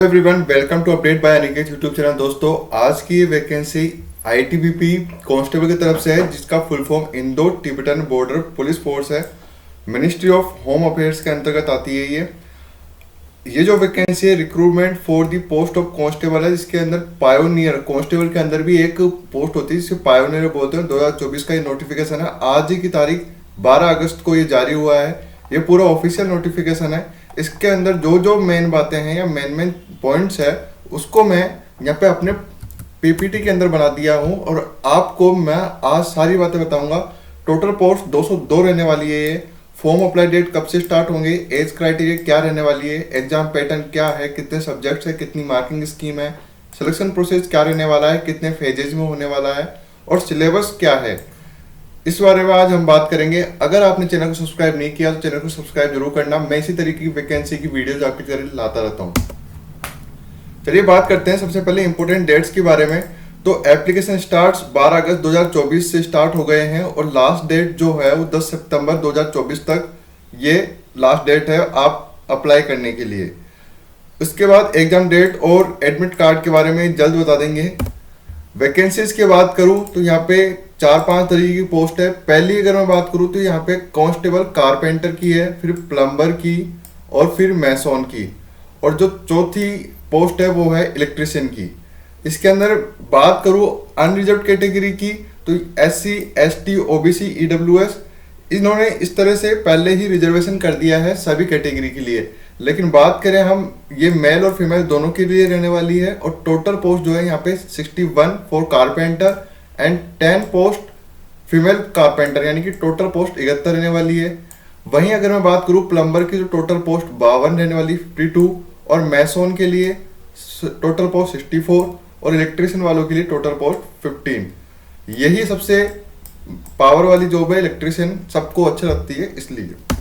Everyone, welcome to update by Aniket YouTube channel. दोस्तों, आज की ये वैकेंसी आईटीबीपी कांस्टेबल की तरफ से है, जिसका full form Indo Tibetan border police force है। मिनिस्ट्री ऑफ होम अफेयर्स के अंतर्गत आती है। ये जो वैकेंसी है recruitment for the post of constable है, जिसके अंदर पायोनियर कांस्टेबल के अंदर भी एक पोस्ट होती है जिसे पायोनियर बोलते हैं। 2024 का ये नोटिफिकेशन है। आज ही की तारीख 12 अगस्त को ये जारी हुआ है। ये पूरा ऑफिशियल नोटिफिकेशन है। इसके अंदर जो जो मेन बातें हैं या मेन पॉइंट्स है, उसको मैं यहाँ पे अपने पीपीटी के अंदर बना दिया हूँ और आपको मैं आज सारी बातें बताऊंगा। टोटल पोस्ट 202 रहने वाली है। ये फॉर्म अप्लाई डेट कब से स्टार्ट होंगे, एज क्राइटेरिया क्या रहने वाली है, एग्जाम पैटर्न क्या है, कितने सब्जेक्ट्स है, कितनी मार्किंग स्कीम है, सिलेक्शन प्रोसेस क्या रहने वाला है, कितने फेजेज में होने वाला है और सिलेबस क्या है, इस बारे में आज हम बात करेंगे। अगर आपने चैनल को सब्सक्राइब नहीं किया तो चैनल को सब्सक्राइब जरूर करना। मैं इसी तरीके की वैकेंसी की वीडियोज आपकी तरह लाता रहता हूँ। चलिए बात करते हैं सबसे पहले इंपॉर्टेंट डेट्स के बारे में। तो एप्लीकेशन स्टार्ट्स 12 अगस्त 2024 से स्टार्ट हो गए हैं और लास्ट डेट जो है वो 10 सितंबर 2024 तक ये लास्ट डेट है आप अप्लाई करने के लिए। उसके बाद एग्जाम डेट और एडमिट कार्ड के बारे में जल्द बता देंगे। वैकेंसीज की बात करूं तो यहाँ पे 4-5 तरीके की पोस्ट है। पहली अगर मैं बात करूं तो यहाँ पे कांस्टेबल कारपेंटर की है, फिर प्लम्बर की और फिर मैसोन की, और जो चौथी पोस्ट है वो है इलेक्ट्रिशियन की। इसके अंदर बात करूं अनरिजर्व कैटेगरी की तो SC ST OBC EWS इन्होंने इस तरह से पहले ही रिजर्वेशन कर दिया है सभी कैटेगरी के लिए। लेकिन बात करें हम, ये मेल और फीमेल दोनों के लिए रहने वाली है। और टोटल पोस्ट जो है यहाँ पे 61 for carpenter and 10 post female carpenter, यानी कि टोटल पोस्ट 71 रहने वाली है। वहीं अगर मैं बात करूँ प्लम्बर की तो टोटल पोस्ट 52 रहने वाली 52, और मैसोन के लिए टोटल पोस्ट 64 और इलेक्ट्रिशियन वालों के लिए टोटल पोस्ट 15। यही सबसे पावर वाली जॉब है इलेक्ट्रिशियन, सबको अच्छा लगती है इसलिए।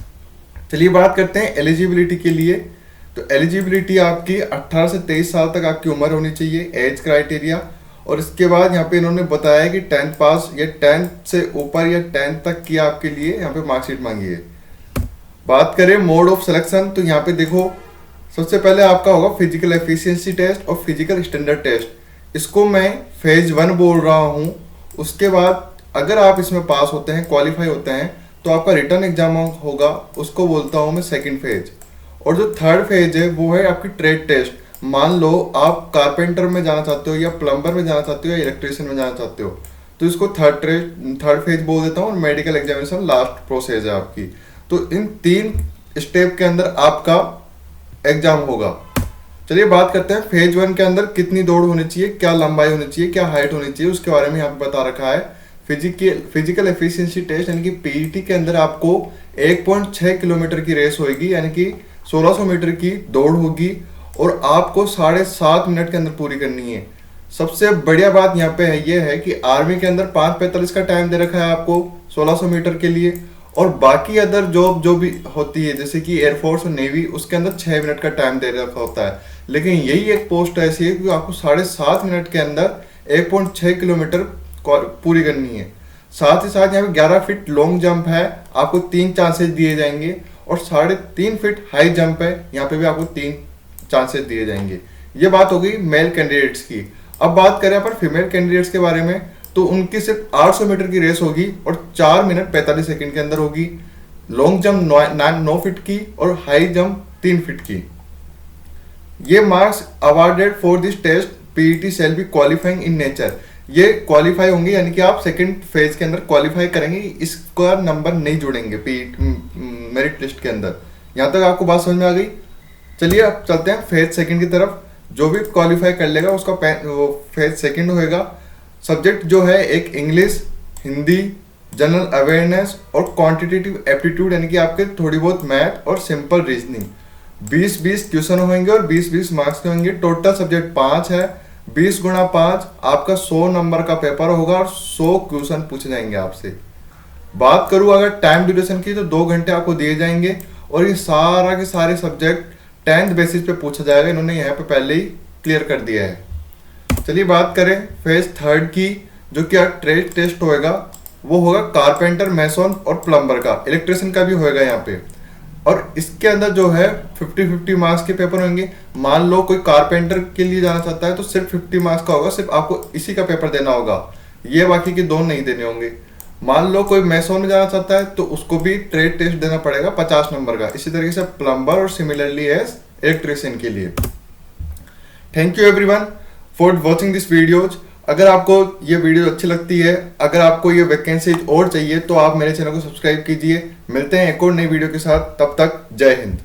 चलिए बात करते हैं एलिजिबिलिटी के लिए। तो एलिजिबिलिटी आपकी 18 से 23 साल तक आपकी उम्र होनी चाहिए, एज क्राइटेरिया। और इसके बाद यहाँ पे इन्होंने बताया कि 10th पास या 10th से ऊपर या 10th तक की आपके लिए यहाँ पे मार्कशीट मांगी है। बात करें मोड ऑफ सिलेक्शन तो यहाँ पे देखो, सबसे पहले आपका होगा फिजिकल एफिशिएंसी टेस्ट और फिजिकल स्टैंडर्ड टेस्ट। इसको मैं फेज 1 बोल रहा हूँ। उसके बाद अगर आप इसमें पास होते हैं, क्वालिफाई होते हैं, तो आपका रिटर्न एग्जाम होगा, उसको बोलता हूँ मैं सेकंड फेज। और जो थर्ड फेज है वो है आपकी ट्रेड टेस्ट। मान लो आप कारपेंटर में जाना चाहते हो या प्लम्बर में जाना चाहते हो या इलेक्ट्रिशियन में जाना चाहते हो, तो इसको थर्ड फेज बोल देता हूँ। और मेडिकल एग्जामिनेशन लास्ट प्रोसेस है आपकी। तो इन 3 स्टेप के अंदर आपका एग्जाम होगा। चलिए बात करते हैं फेज 1 के अंदर कितनी दौड़ होनी चाहिए, क्या लंबाई होनी चाहिए, क्या हाइट होनी चाहिए, उसके बारे में यहाँ पे बता रखा है। फिजिकल एफिशिएंसी टेस्ट यानी कि पीईटी के अंदर आपको 1.6 किलोमीटर की रेस होगी, यानी कि 1600 मीटर की दौड़ होगी और आपको 7.5 मिनट के अंदर पूरी करनी है। सबसे बढ़िया बात यहाँ पे है ये है कि आर्मी के अंदर 5:45 का टाइम दे रखा है आपको 1600 मीटर के लिए, और बाकी अदर जॉब जो भी होती है जैसे कि एयरफोर्स और नेवी, उसके अंदर 6 मिनट का टाइम दे रखा होता है। लेकिन यही एक पोस्ट ऐसी है कि आपको 7.5 मिनट के अंदर 1.6 किलोमीटर पूरी करनी है। साथ ही साथ यहाँ पे 11 फीट लॉन्ग जंप है, आपको 3 चांसेस दिए जाएंगे, और 3.5 फीट हाई जंप है, यहाँ पे भी आपको 3 चांसेस दिए जाएंगे। ये बात हो गई मेल कैंडिडेट्स की। अब बात करें अपन फीमेल कैंडिडेट्स के बारे में, तो उनकी सिर्फ 800 मीटर की रेस होगी और 4 मिनट 45 सेकंड के अंदर होगी। लॉन्ग जंप 9 फीट की और हाई जंप 3 फीट की। ये marks awarded for this test PET shall be qualifying in nature. ये क्वालिफाई होंगे, यानी कि आप सेकंड फेज के अंदर क्वालिफाई करेंगे, इसका नंबर नहीं जुड़ेंगे मेरिट लिस्ट के अंदर। यहाँ तक आपको बात समझ में आ गई। चलिए अब चलते हैं फेज सेकंड की तरफ। जो भी क्वालिफाई कर लेगा उसका फेज सेकंड होएगा। सब्जेक्ट जो है एक इंग्लिश, हिंदी, जनरल अवेयरनेस और क्वांटिटेटिव एप्टीट्यूड, यानी कि आपके थोड़ी बहुत मैथ और सिंपल रीजनिंग। 20-20 क्वेश्चन होंगे और 20-20 मार्क्स के होंगे। टोटल सब्जेक्ट 5 है। 20 गुणा 5 आपका 100 नंबर का पेपर होगा और 100 क्वेश्चन पूछे जाएंगे आपसे। बात करूं अगर टाइम ड्यूरेशन की तो 2 घंटे आपको दिए जाएंगे, और ये सारा के सारे सब्जेक्ट 10th बेसिस पे पूछा जाएगा। इन्होंने यहाँ पे पहले ही क्लियर कर दिया है। चलिए बात करें फेज थर्ड की, जो कि ट्रेड टेस्ट होएगा। वो होगा कारपेंटर, मैसोन और प्लम्बर का, इलेक्ट्रिशियन का भी होएगा यहाँ पे। और इसके अंदर जो है 50-50 मार्क्स के पेपर होंगे। मान लो कोई कारपेंटर के लिए जाना चाहता है तो सिर्फ 50 मार्क्स का होगा, सिर्फ आपको इसी का पेपर देना होगा, ये बाकी के 2 नहीं देने होंगे। मान लो कोई मैसोन में जाना चाहता है तो उसको भी ट्रेड टेस्ट देना पड़ेगा 50 नंबर का। इसी तरीके से प्लम्बर और सिमिलरली एज इलेक्ट्रिशियन के लिए। Thank you everyone for watching this videos. अगर आपको ये वीडियो अच्छी लगती है, अगर आपको ये वैकेंसी और चाहिए तो आप मेरे चैनल को सब्सक्राइब कीजिए। मिलते हैं एक और नई वीडियो के साथ, तब तक जय हिंद।